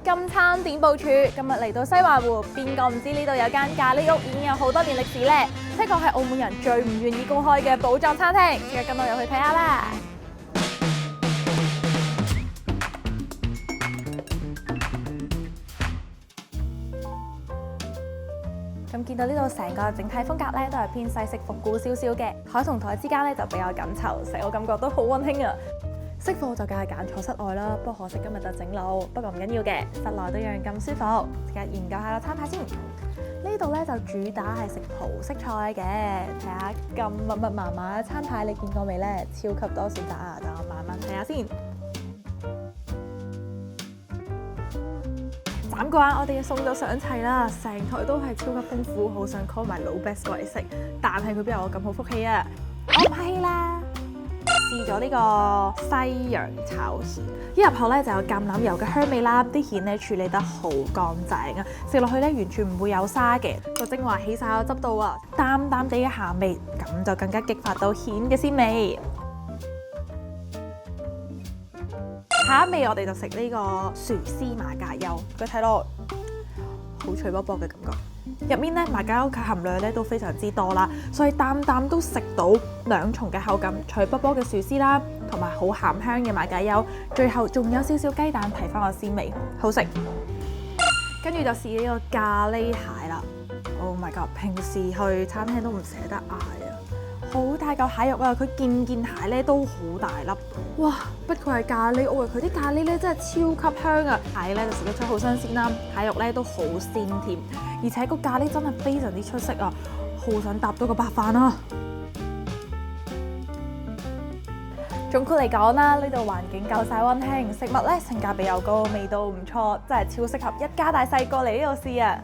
今餐點部署，今日嚟到西灣湖，邊個唔知呢度有間咖喱屋已經有好多年歷史呢？的確係澳門人最唔願意公開嘅寶藏餐廳，即刻跟我入去睇下啦！咁見到呢度成個整體風格咧，都係偏西式復古少少嘅，台同台之間咧就比較緊湊，成個感覺都好溫馨啊！識貨就梗係揀坐室外啦，不過可惜今日就整路，不過唔緊要嘅，室內都一樣咁舒服。即刻研究下個餐牌先。呢度咧就主打係食葡式菜嘅，睇下咁密密麻麻嘅餐牌，你見過未咧？超級多選擇啊！等我慢慢睇下先。斬個眼，我哋嘅餸就上齊啦，成台都係超級豐富，好想 call 埋老 best 過嚟食，但係佢邊有我咁好福氣啊？我唔係啦，試咗呢個西洋炒蜆，一入口咧就有橄欖油嘅香味啦，啲蜆咧處理得好乾淨啊，食落去咧完全唔會有沙嘅，個精華起晒個汁度啊，淡淡地嘅鹹味，咁就更加激發到蜆嘅鮮味。下一味我哋就食呢個薯絲馬介休，佢睇落好脆卜卜嘅感覺。入面咧馬介休嘅含量咧都非常之多啦，所以啖啖都食到兩重嘅口感，脆卜卜嘅薯絲啦，同埋好鹹香嘅馬介休，最後仲有少少雞蛋提翻個鮮味，好食。跟住就試呢個咖喱蟹啦 ，Oh my god！平時去餐廳都唔捨得嗌啊！好大嚿蟹肉啊！佢件蟹咧都好大粒，哇！不愧係咖喱屋啊！佢啲咖喱咧真係超級香啊！蟹咧就食得出好新鮮啦，蟹肉咧都好鮮甜，而且個咖喱真係非常之出色啊！好想搭到個白飯啊！總括嚟講啦，呢度環境夠晒溫馨，食物咧性價比又高，味道唔錯，真係超適合一家大細過嚟呢度試啊！